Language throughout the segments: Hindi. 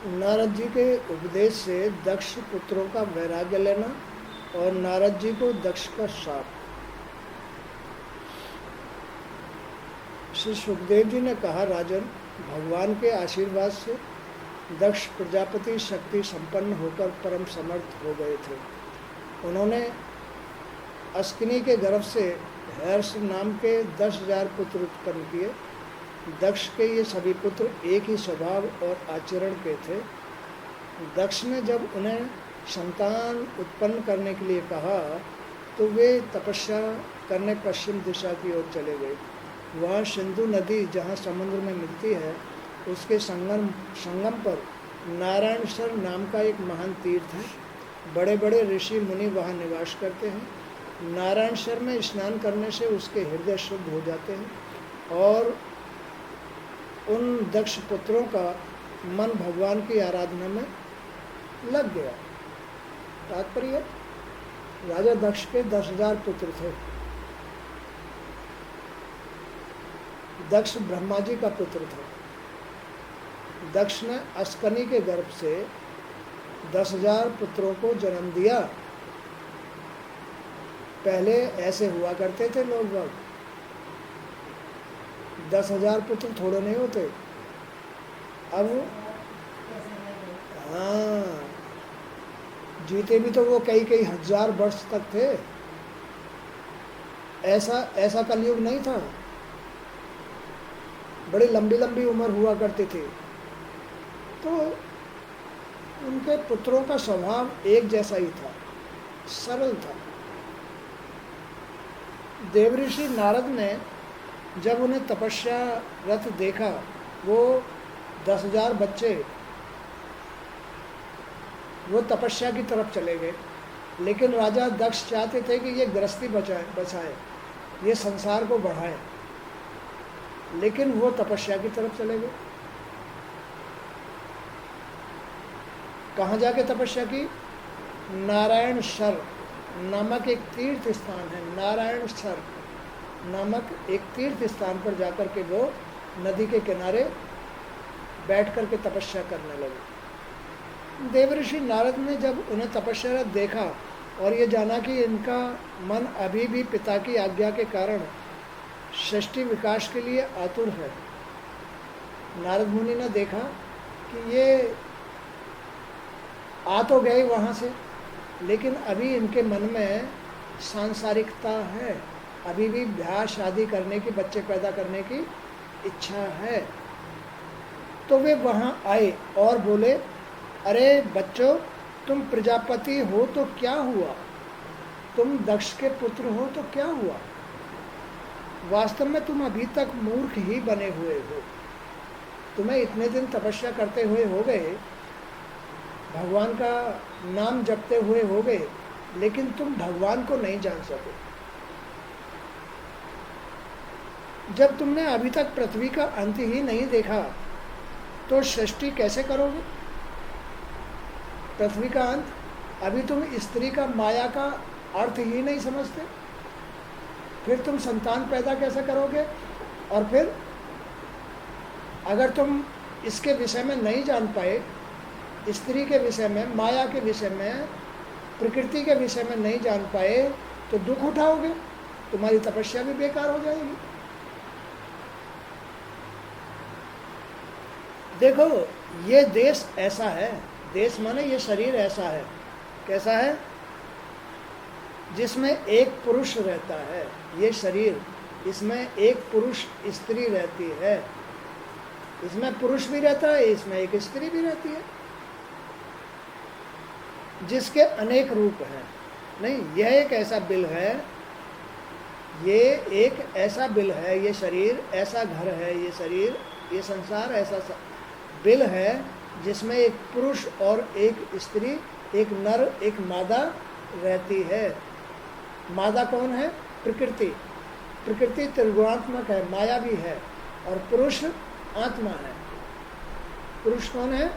नारद जी के उपदेश से दक्ष पुत्रों का वैराग्य लेना और नारद जी को दक्ष का शाप। श्री सुखदेव जी ने कहा, राजन, भगवान के आशीर्वाद से दक्ष प्रजापति शक्ति संपन्न होकर परम समर्थ हो गए थे। उन्होंने अस्किनी के गर्भ से हर्ष नाम के 10,000 पुत्र उत्पन्न किए। दक्ष के ये सभी पुत्र एक ही स्वभाव और आचरण के थे। दक्ष ने जब उन्हें संतान उत्पन्न करने के लिए कहा तो वे तपस्या करने पश्चिम दिशा की ओर चले गए। वहाँ सिंधु नदी जहाँ समुद्र में मिलती है, उसके संगम पर नारायणसर नाम का एक महान तीर्थ है। बड़े बड़े ऋषि मुनि वहाँ निवास करते हैं। नारायणसर में स्नान करने से उसके हृदय शुद्ध हो जाते हैं और उन दक्ष पुत्रों का मन भगवान की आराधना में लग गया। तात्पर्य, राजा दक्ष के 10,000 पुत्र थे। दक्ष ब्रह्मा जी का पुत्र था। दक्ष ने अस्कनी के गर्भ से 10,000 पुत्रों को जन्म दिया। पहले ऐसे हुआ करते थे लोग बाग। 10,000 पुत्र थोड़े नहीं होते। अब हाँ, जीते भी तो वो कई कई हजार वर्ष तक थे। ऐसा कलयुग नहीं था। बड़ी लंबी लंबी उम्र हुआ करती थी। तो उनके पुत्रों का स्वभाव एक जैसा ही था, सरल था। देवऋषि नारद ने जब उन्हें तपस्या रत देखा, वो 10,000 बच्चे वो तपस्या की तरफ चले गए। लेकिन राजा दक्ष चाहते थे कि ये गृहस्थी बचाए, ये संसार को बढ़ाए, लेकिन वो तपस्या की तरफ चले गए। कहाँ जाके तपस्या की? नारायणसर नामक एक तीर्थ स्थान है। नारायणसर नामक एक तीर्थ स्थान पर जाकर के वो नदी के किनारे बैठ कर के तपस्या करने लगे। देवऋषि नारद ने जब उन्हें तपस्यारत देखा और ये जाना कि इनका मन अभी भी पिता की आज्ञा के कारण सृष्टि विकास के लिए आतुर है, नारद मुनि ने देखा कि ये आ तो गए वहाँ से, लेकिन अभी इनके मन में सांसारिकता है, अभी भी ब्याह शादी करने की, बच्चे पैदा करने की इच्छा है। तो वे वहाँ आए और बोले, अरे बच्चों, तुम प्रजापति हो तो क्या हुआ, तुम दक्ष के पुत्र हो तो क्या हुआ, वास्तव में तुम अभी तक मूर्ख ही बने हुए हो। तुम्हें इतने दिन तपस्या करते हुए हो गए, भगवान का नाम जपते हुए हो गए, लेकिन तुम भगवान को नहीं जान सके। जब तुमने अभी तक पृथ्वी का अंत ही नहीं देखा तो सृष्टि कैसे करोगे? पृथ्वी का अंत, अभी तुम स्त्री का माया का अर्थ ही नहीं समझते, फिर तुम संतान पैदा कैसे करोगे? और फिर अगर तुम इसके विषय में नहीं जान पाए, स्त्री के विषय में, माया के विषय में, प्रकृति के विषय में नहीं जान पाए, तो दुख उठाओगे, तुम्हारी तपस्या भी बेकार हो जाएगी। देखो, ये देश ऐसा है, देश माने ये शरीर ऐसा है, कैसा है? जिसमें एक पुरुष रहता है। ये शरीर, इसमें एक पुरुष स्त्री रहती है, इसमें पुरुष भी रहता है, इसमें एक स्त्री भी रहती है, जिसके अनेक रूप हैं। नहीं, यह एक ऐसा बिल है, ये एक ऐसा बिल है, ये शरीर ऐसा घर है, ये शरीर, ये संसार ऐसा बिल है, जिसमें एक पुरुष और एक स्त्री, एक नर एक मादा रहती है। मादा कौन है? प्रकृति। प्रकृति त्रिगुणात्मक है, माया भी है, और पुरुष आत्मा है। पुरुष कौन है?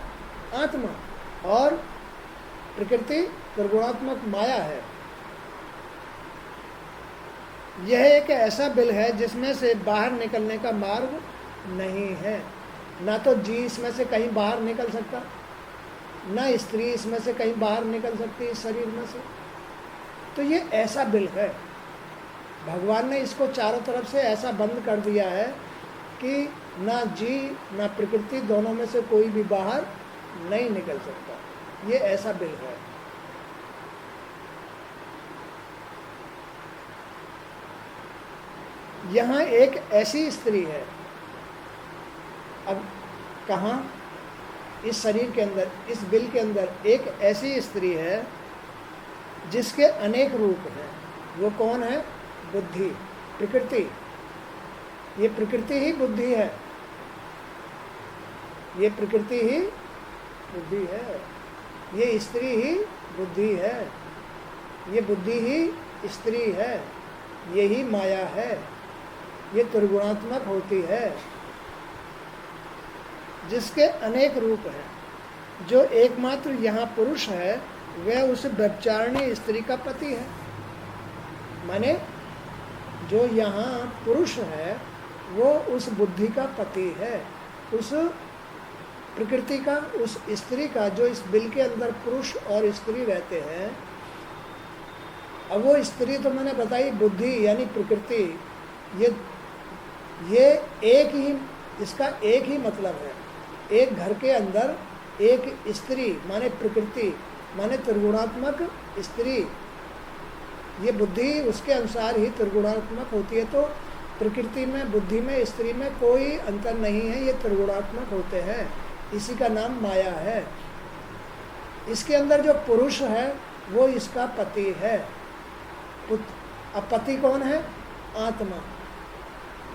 आत्मा। और प्रकृति त्रिगुणात्मक माया है। यह एक ऐसा बिल है जिसमें से बाहर निकलने का मार्ग नहीं है। ना तो जी इसमें से कहीं बाहर निकल सकता, ना स्त्री इसमें से कहीं बाहर निकल सकती है इस शरीर में से। तो ये ऐसा बिल है, भगवान ने इसको चारों तरफ से ऐसा बंद कर दिया है कि ना जी ना प्रकृति, दोनों में से कोई भी बाहर नहीं निकल सकता। ये ऐसा बिल है। यहाँ एक ऐसी स्त्री है, अब कहाँ, इस शरीर के अंदर, इस बिल के अंदर एक ऐसी स्त्री है जिसके अनेक रूप हैं। वो कौन है? बुद्धि, प्रकृति। ये प्रकृति ही बुद्धि है, ये प्रकृति ही बुद्धि है, ये स्त्री ही बुद्धि है, ये बुद्धि ही स्त्री है, ये ही माया है, ये त्रिगुणात्मक होती है, जिसके अनेक रूप हैं। जो एकमात्र यहाँ पुरुष है वह उस व्यभिचारिणी स्त्री का पति है। माने जो यहाँ पुरुष है वो उस बुद्धि का पति है, उस प्रकृति का, उस स्त्री का, जो इस बिल के अंदर पुरुष और स्त्री रहते हैं। अब वो स्त्री तो मैंने बताई बुद्धि यानी प्रकृति, ये एक ही, इसका एक ही मतलब है। एक घर के अंदर एक स्त्री माने प्रकृति माने त्रिगुणात्मक स्त्री, ये बुद्धि उसके अनुसार ही त्रिगुणात्मक होती है। तो प्रकृति में, बुद्धि में, स्त्री में कोई अंतर नहीं है, ये त्रिगुणात्मक होते हैं। इसी का नाम माया है। इसके अंदर जो पुरुष है वो इसका पति है। अब पति कौन है? आत्मा।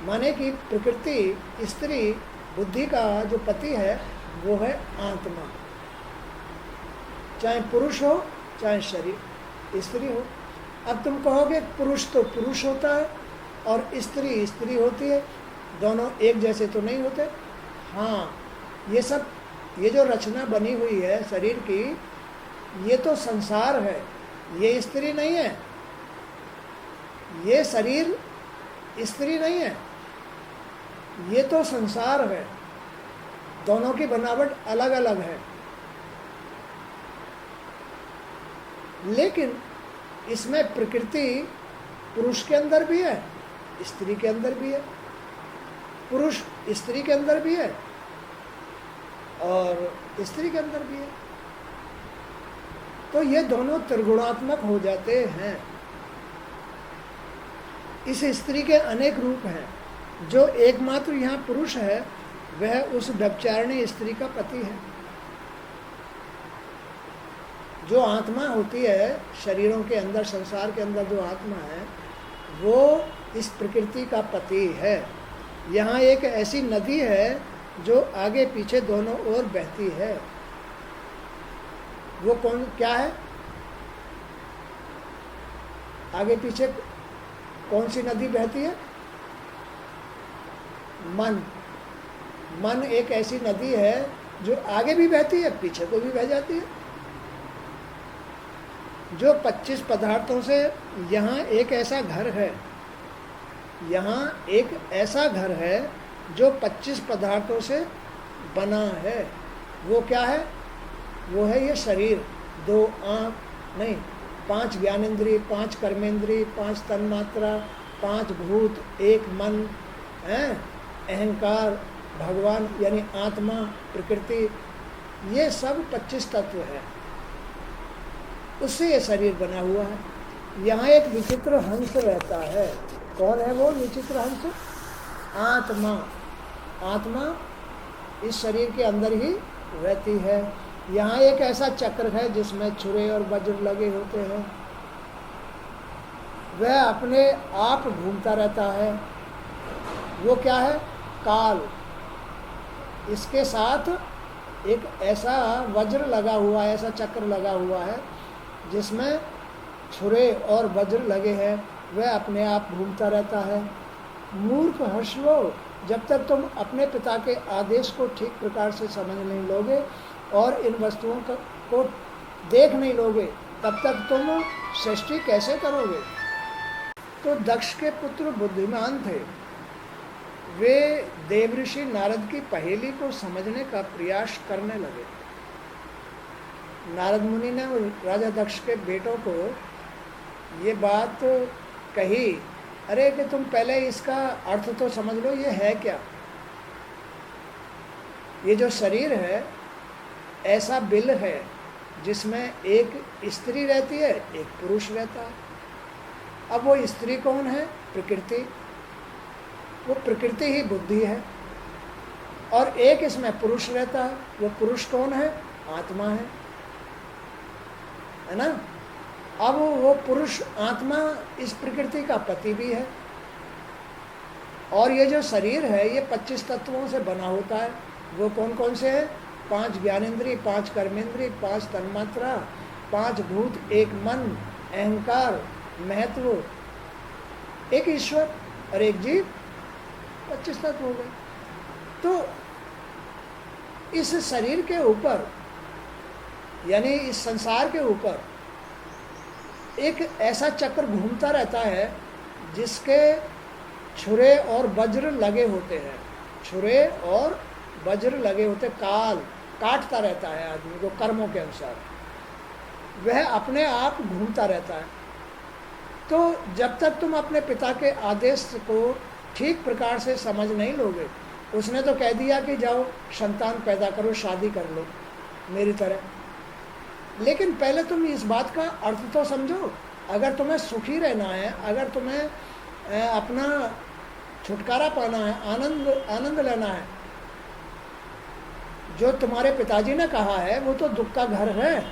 माने कि प्रकृति, स्त्री, बुद्धि का जो पति है वो है आत्मा। चाहे पुरुष हो चाहे शरीर स्त्री हो। अब तुम कहोगे पुरुष तो पुरुष होता है और स्त्री स्त्री होती है, दोनों एक जैसे तो नहीं होते। हाँ, ये सब, ये जो रचना बनी हुई है शरीर की, ये तो संसार है, ये स्त्री नहीं है। ये शरीर स्त्री नहीं है, ये तो संसार है। दोनों की बनावट अलग अलग है, लेकिन इसमें प्रकृति पुरुष के अंदर भी है, स्त्री के अंदर भी है, पुरुष स्त्री के अंदर भी है और स्त्री के अंदर भी है। तो ये दोनों त्रिगुणात्मक हो जाते हैं। इस स्त्री के अनेक रूप हैं। जो एकमात्र यहाँ पुरुष है वह उस व्यभिचारिणी स्त्री का पति है। जो आत्मा होती है शरीरों के अंदर, संसार के अंदर जो आत्मा है वो इस प्रकृति का पति है। यहाँ एक ऐसी नदी है जो आगे पीछे दोनों ओर बहती है। वो कौन, क्या है? आगे पीछे कौन सी नदी बहती है? मन। मन एक ऐसी नदी है जो आगे भी बहती है, पीछे को भी बह जाती है। जो 25 पदार्थों से यहाँ एक ऐसा घर है, यहाँ एक ऐसा घर है जो 25 पदार्थों से बना है। वो क्या है? वो है ये शरीर। 2 आँख नहीं, 5 ज्ञानेंद्रिय, 5 कर्मेंद्रिय, 5 तन्मात्रा, 5 भूत, 1 मन है, अहंकार, भगवान यानी आत्मा, प्रकृति, ये सब 25 तत्व है। उससे ये शरीर बना हुआ है। यहाँ एक विचित्र हंस रहता है। कौन है वो विचित्र हंस? आत्मा। आत्मा इस शरीर के अंदर ही रहती है। यहाँ एक ऐसा चक्र है जिसमें छुरे और वज्र लगे होते हैं। वह अपने आप घूमता रहता है। वो क्या है? काल। इसके साथ एक ऐसा वज्र लगा हुआ है, ऐसा चक्र लगा हुआ है जिसमें छुरे और वज्र लगे हैं। वह अपने आप घूमता रहता है। मूर्ख हर्ष लो, जब तक तुम अपने पिता के आदेश को ठीक प्रकार से समझ नहीं लोगे और इन वस्तुओं को देख नहीं लोगे, तब तक तुम सृष्टि कैसे करोगे? तो दक्ष के पुत्र बुद्धिमान थे। वे देवऋषि नारद की पहेली को समझने का प्रयास करने लगे। नारद मुनि ने राजा दक्ष के बेटों को ये बात कही, अरे कि तुम पहले इसका अर्थ तो समझ लो, ये है क्या। ये जो शरीर है ऐसा बिल है जिसमें एक स्त्री रहती है, एक पुरुष रहता है। अब वो स्त्री कौन है? प्रकृति। वो प्रकृति ही बुद्धि है। और एक इसमें पुरुष रहता है, वो पुरुष कौन है? आत्मा है ना। अब वो पुरुष आत्मा इस प्रकृति का पति भी है। और ये जो शरीर है ये 25 तत्वों से बना होता है। वो कौन कौन से हैं? 5 ज्ञानेंद्रिय, 5 कर्मेंद्रिय, 5 तन्मात्रा, 5 भूत, 1 मन, अहंकार, महत्व, एक ईश्वर और एक जीव, 25 तत्व हो गए। तो इस शरीर के ऊपर यानी इस संसार के ऊपर एक ऐसा चक्र घूमता रहता है जिसके छुरे और वज्र लगे होते हैं। छुरे और वज्र लगे होते, काल काटता रहता है आदमी को कर्मों के अनुसार। वह अपने आप घूमता रहता है। तो जब तक तुम अपने पिता के आदेश को ठीक प्रकार से समझ नहीं लोगे, उसने तो कह दिया कि जाओ संतान पैदा करो, शादी कर लो मेरी तरह, लेकिन पहले तुम इस बात का अर्थ तो समझो। अगर तुम्हें सुखी रहना है, अगर तुम्हें अपना छुटकारा पाना है, आनंद लेना है, जो तुम्हारे पिताजी ने कहा है वो तो दुख का घर है।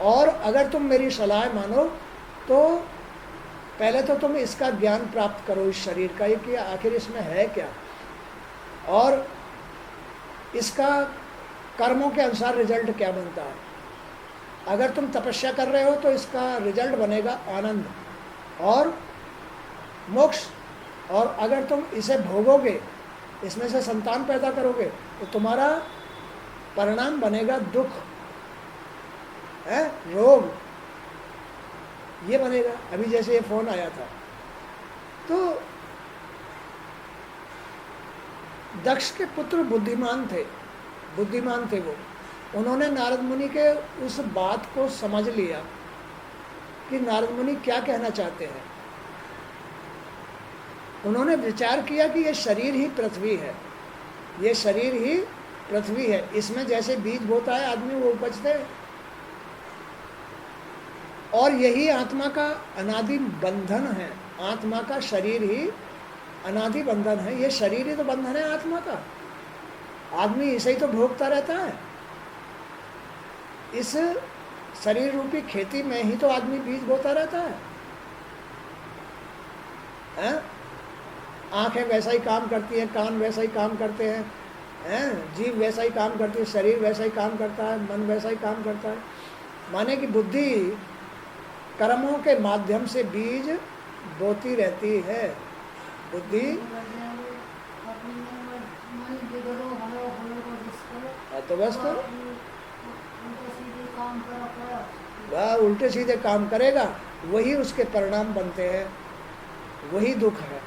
और अगर तुम मेरी सलाह मानो तो पहले तो तुम इसका ज्ञान प्राप्त करो, इस शरीर का, कि आखिर इसमें है क्या, और इसका कर्मों के अनुसार रिजल्ट क्या बनता है। अगर तुम तपस्या कर रहे हो तो इसका रिजल्ट बनेगा आनंद और मोक्ष, और अगर तुम इसे भोगोगे, इसमें से संतान पैदा करोगे, तो तुम्हारा परिणाम बनेगा दुख है, रोग, ये बनेगा। अभी जैसे ये फोन आया था, तो दक्ष के पुत्र बुद्धिमान थे वो। उन्होंने नारद मुनि के उस बात को समझ लिया कि नारद मुनि क्या कहना चाहते हैं। उन्होंने विचार किया कि ये शरीर ही पृथ्वी है, ये शरीर ही पृथ्वी है। इसमें जैसे बीज बोता है आदमी, वो उपजते हैं, और यही आत्मा का अनादि बंधन है। आत्मा का शरीर ही अनादि बंधन है। ये शरीर ही तो बंधन है आत्मा का। आदमी इसे ही तो भोगता रहता है। इस शरीर रूपी खेती में ही तो आदमी बीज बोता रहता है। आंखें वैसा ही काम करती हैं, कान वैसा ही काम करते हैं, जीभ वैसा ही काम करती है, शरीर वैसा ही काम करता है, मन वैसा ही काम करता है। माने कि बुद्धि कर्मों के माध्यम से बीज बोती रहती है। बुद्धि तो बस तो वह उल्टे सीधे काम करेगा, वही उसके परिणाम बनते हैं, वही दुख है।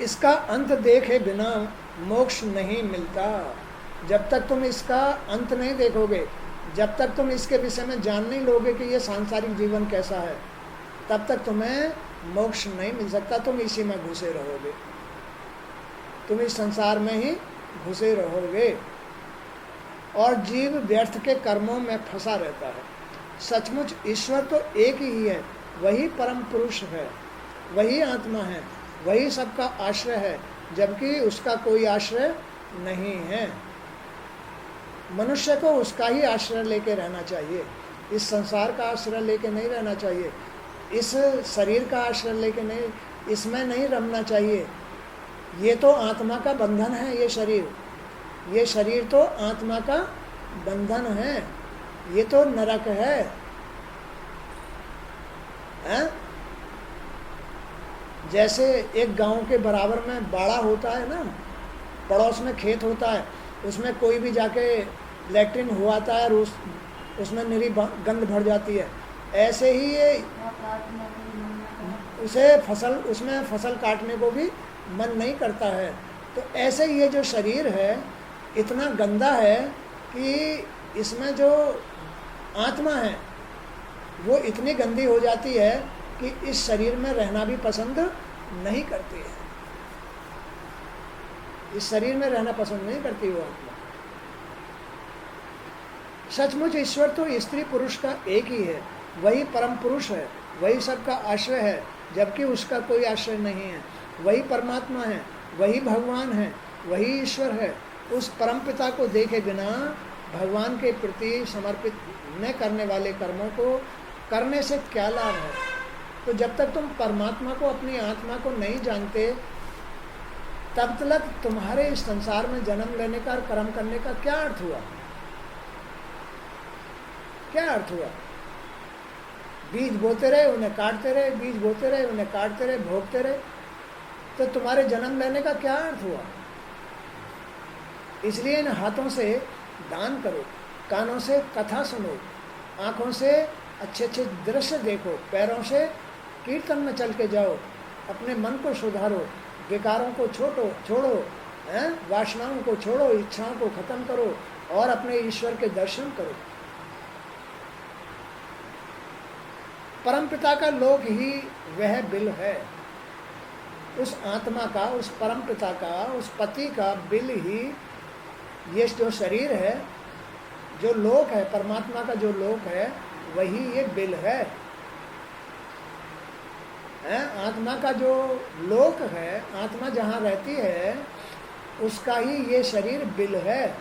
इसका अंत देखे बिना मोक्ष नहीं मिलता। जब तक तुम इसका अंत नहीं देखोगे, जब तक तुम इसके विषय में जान नहीं लोगे कि ये सांसारिक जीवन कैसा है, तब तक तुम्हें मोक्ष नहीं मिल सकता। तुम इसी में घुसे रहोगे, तुम इस संसार में ही घुसे रहोगे, और जीव व्यर्थ के कर्मों में फंसा रहता है। सचमुच ईश्वर तो एक ही है, वही परम पुरुष है, वही आत्मा है, वही सबका आश्रय है, जबकि उसका कोई आश्रय नहीं है। मनुष्य को उसका ही आश्रय लेके रहना चाहिए। इस संसार का आश्रय लेके नहीं रहना चाहिए, इस शरीर का आश्रय लेके नहीं, इसमें नहीं रमना चाहिए। ये तो आत्मा का बंधन है। ये शरीर तो आत्मा का बंधन है, ये तो नरक है, हैं? जैसे एक गांव के बराबर में बाड़ा होता है ना, पड़ोस में खेत होता है, उसमें कोई भी जाके लैट्रिन हुआता है और उसमें निरी गंध भर जाती है। ऐसे ही ये उसमें फसल काटने को भी मन नहीं करता है। तो ऐसे ये जो शरीर है इतना गंदा है कि इसमें जो आत्मा है वो इतनी गंदी हो जाती है कि इस शरीर में रहना भी पसंद नहीं करती है। इस शरीर में रहना पसंद नहीं करती वो आत्मा। सचमुच ईश्वर तो स्त्री पुरुष का एक ही है, वही परम पुरुष है, वही सबका आश्रय है, जबकि उसका कोई आश्रय नहीं है। वही परमात्मा है, वही भगवान है, वही ईश्वर है। उस परम पिता को देखे बिना भगवान के प्रति समर्पित न करने वाले कर्मों को करने से क्या लाभ है? तो जब तक तुम परमात्मा को, अपनी आत्मा को नहीं जानते, तब तक तुम्हारे इस संसार में जन्म लेने का, कर्म करने का क्या अर्थ हुआ? क्या अर्थ हुआ? बीज बोते रहे, उन्हें काटते रहे, बीज बोते रहे, उन्हें काटते रहे, भोगते रहे, तो तुम्हारे जन्म लेने का क्या अर्थ हुआ? इसलिए इन हाथों से दान करो, कानों से कथा सुनो, आँखों से अच्छे अच्छे दृश्य देखो, पैरों से कीर्तन में चल के जाओ, अपने मन को सुधारो, विकारों को छोड़ो, वासनाओं को छोड़ो, इच्छाओं को खत्म करो और अपने ईश्वर के दर्शन करो। परमपिता का लोक ही वह बिल है। उस आत्मा का, उस परमपिता का, उस पति का बिल ही ये जो शरीर है, जो लोक है, परमात्मा का जो लोक है, वही ये बिल है। आत्मा का जो लोक है, आत्मा जहाँ रहती है, उसका ही ये शरीर बिल है,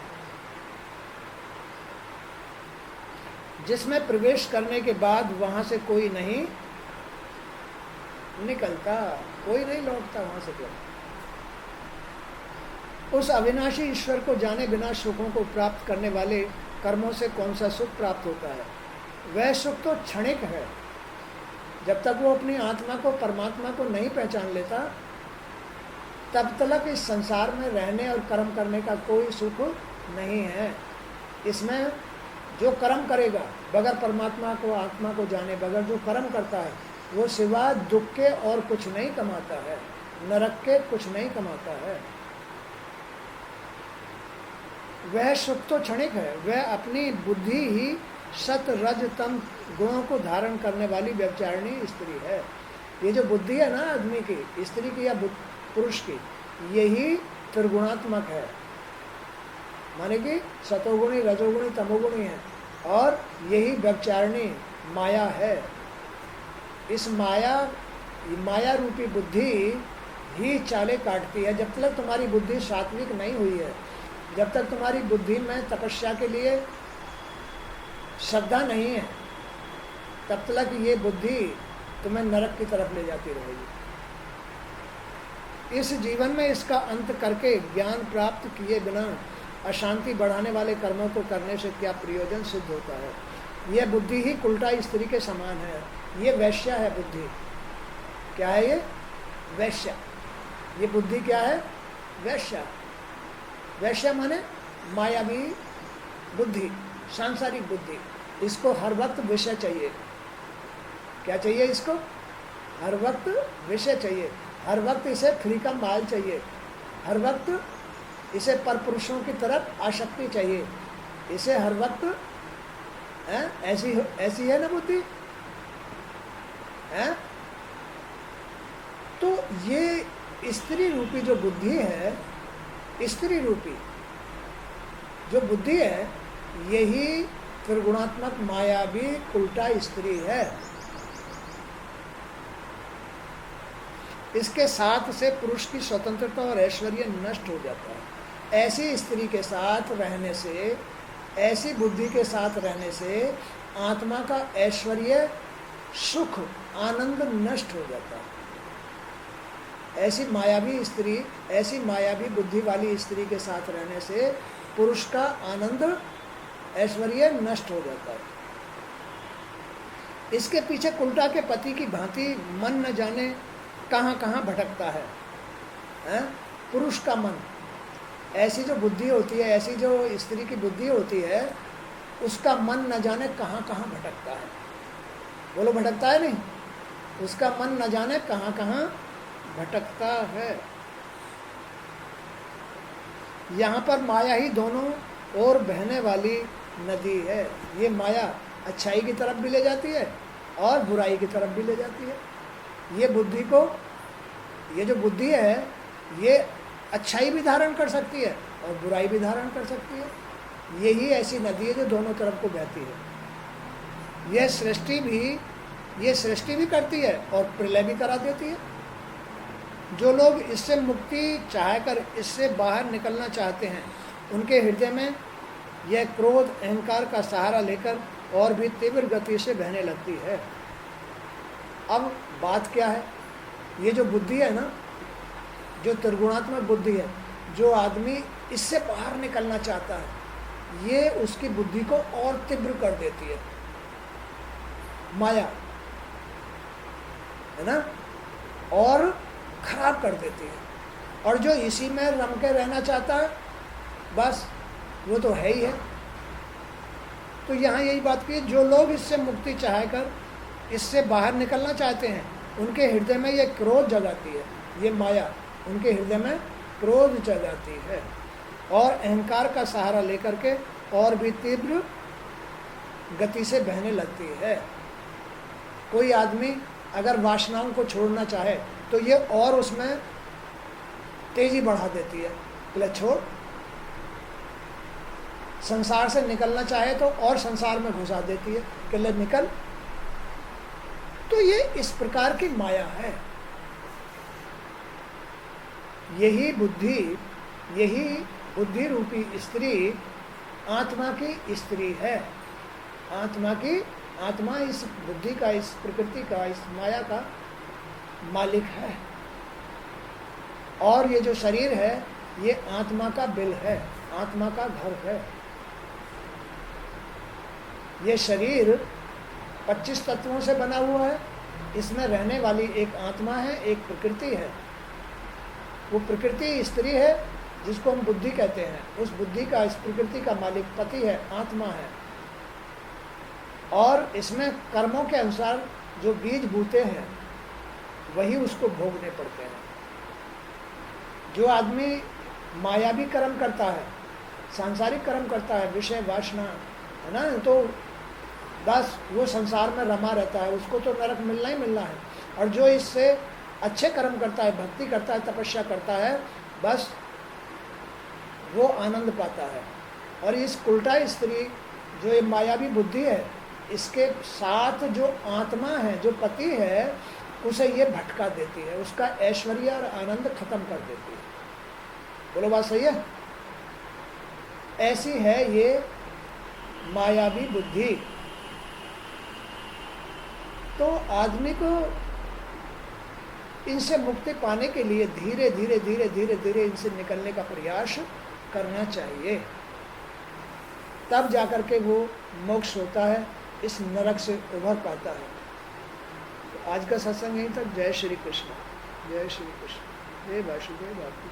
जिसमें प्रवेश करने के बाद वहाँ से कोई नहीं निकलता, कोई नहीं लौटता वहाँ से। उस अविनाशी ईश्वर को जाने बिना सुखों को प्राप्त करने वाले कर्मों से कौन सा सुख प्राप्त होता है? वह सुख तो क्षणिक है। जब तक वो अपनी आत्मा को, परमात्मा को नहीं पहचान लेता, तब तक इस संसार में रहने और कर्म करने का कोई सुख नहीं है। इसमें जो कर्म करेगा, बगैर परमात्मा को, आत्मा को जाने बगैर जो कर्म करता है, वो सिवा दुख के और कुछ नहीं कमाता है, नरक के कुछ नहीं कमाता है। वह सुख तो क्षणिक है। वह अपनी बुद्धि ही सत रज तम गुणों को धारण करने वाली व्यभिचारिणी स्त्री है। ये जो बुद्धि है ना आदमी की, स्त्री की या पुरुष की, यही त्रिगुणात्मक है, माने कि सतोगुणी, रजोगुणी, तमोगुणी है, और यही व्यभिचारिणी माया है। इस माया रूपी बुद्धि ही चाले काटती है। जब तक तुम्हारी बुद्धि सात्विक नहीं हुई है, जब तक तुम्हारी बुद्धि में तपस्या के लिए श्रद्धा नहीं है, तब तक ये बुद्धि तुम्हें नरक की तरफ ले जाती रहेगी। इस जीवन में इसका अंत करके ज्ञान प्राप्त किए बिना अशांति बढ़ाने वाले कर्मों को करने से क्या प्रयोजन सिद्ध होता है? यह बुद्धि ही उल्टा स्त्री के समान है। ये वैश्या है बुद्धि। क्या है ये? वैश्या। ये बुद्धि क्या है? वैश्या। वैश्या माने मायावी बुद्धि, सांसारिक बुद्धि। इसको हर वक्त विषय चाहिए। क्या चाहिए इसको? हर वक्त विषय चाहिए। हर वक्त इसे फ्री का माल चाहिए। हर वक्त इसे परपुरुषों की तरफ आसक्ति चाहिए। इसे हर वक्त ऐसी है ना बुद्धि है। तो ये स्त्री रूपी जो बुद्धि है, स्त्री रूपी जो बुद्धि है, यही त्रिगुणात्मक मायावी उल्टा स्त्री है। इसके साथ से पुरुष की स्वतंत्रता और ऐश्वर्य नष्ट हो जाता है। ऐसी स्त्री के साथ रहने से, ऐसी बुद्धि के साथ रहने से आत्मा का ऐश्वर्य, सुख, आनंद नष्ट हो जाता है। ऐसी मायावी स्त्री, ऐसी मायावी बुद्धि वाली स्त्री के साथ रहने से पुरुष का आनंद, ऐश्वर्य नष्ट हो जाता है। इसके पीछे उल्टा के पति की भांति मन न जाने कहाँ कहाँ भटकता है, पुरुष का मन। ऐसी जो बुद्धि होती है, ऐसी जो स्त्री की बुद्धि होती है, उसका मन न जाने कहाँ कहाँ भटकता है। बोलो भटकता है नहीं? उसका मन न जाने कहाँ कहाँ भटकता है। यहाँ पर माया ही दोनों और बहने वाली नदी है। ये माया अच्छाई की तरफ भी ले जाती है और बुराई की तरफ भी ले जाती है। ये बुद्धि को, ये जो बुद्धि है ये अच्छाई भी धारण कर सकती है और बुराई भी धारण कर सकती है। यही ऐसी नदी है जो दोनों तरफ को बहती है। यह सृष्टि भी करती है और प्रलय भी करा देती है। जो लोग इससे मुक्ति चाहकर इससे बाहर निकलना चाहते हैं, उनके हृदय में यह क्रोध अहंकार का सहारा लेकर और भी तीव्र गति से बहने लगती है। अब बात क्या है, ये जो बुद्धि है ना, जो त्रिगुणात्मक बुद्धि है, जो आदमी इससे बाहर निकलना चाहता है, ये उसकी बुद्धि को और तीव्र कर देती है माया, है ना, और खराब कर देती है। और जो इसी में रम के रहना चाहता है, बस वो तो है ही है। तो यहाँ यही बात की, जो लोग इससे मुक्ति चाहकर इससे बाहर निकलना चाहते हैं, उनके हृदय में ये क्रोध जगाती है। ये माया उनके हृदय में क्रोध जगाती है और अहंकार का सहारा लेकर के और भी तीव्र गति से बहने लगती है। कोई आदमी अगर वासनाओं को छोड़ना चाहे तो ये और उसमें तेजी बढ़ा देती है, बोले छोड़। संसार से निकलना चाहे तो और संसार में घुसा देती है कि ले निकल। तो ये इस प्रकार की माया है। यही बुद्धि रूपी स्त्री आत्मा की स्त्री है। आत्मा इस बुद्धि का, इस प्रकृति का, इस माया का मालिक है। और ये जो शरीर है ये आत्मा का बिल है, आत्मा का घर है। ये शरीर 25 तत्वों से बना हुआ है। इसमें रहने वाली एक आत्मा है, एक प्रकृति है। वो प्रकृति स्त्री है जिसको हम बुद्धि कहते हैं। उस बुद्धि का, इस प्रकृति का मालिक पति है, आत्मा है। और इसमें कर्मों के अनुसार जो बीज बूते हैं वही उसको भोगने पड़ते हैं। जो आदमी मायावी कर्म करता है, सांसारिक कर्म करता है, विषय वासना, है ना, तो बस वो संसार में रमा रहता है, उसको तो नरक मिलना ही मिलना है। और जो इससे अच्छे कर्म करता है, भक्ति करता है, तपस्या करता है, बस वो आनंद पाता है। और इस उल्टा स्त्री जो ये मायावी बुद्धि है, इसके साथ जो आत्मा है, जो पति है, उसे ये भटका देती है, उसका ऐश्वर्य और आनंद खत्म कर देती है। बोलो बात सही है? ऐसी है ये मायावी बुद्धि। तो आदमी को इनसे मुक्ति पाने के लिए धीरे धीरे इनसे निकलने का प्रयास करना चाहिए, तब जाकर के वो मोक्ष होता है, इस नरक से उभर पाता है। तो आज का सत्संग यहीं तक। जय श्री कृष्ण, जय श्री कृष्ण, जय वासुदेव। आपकी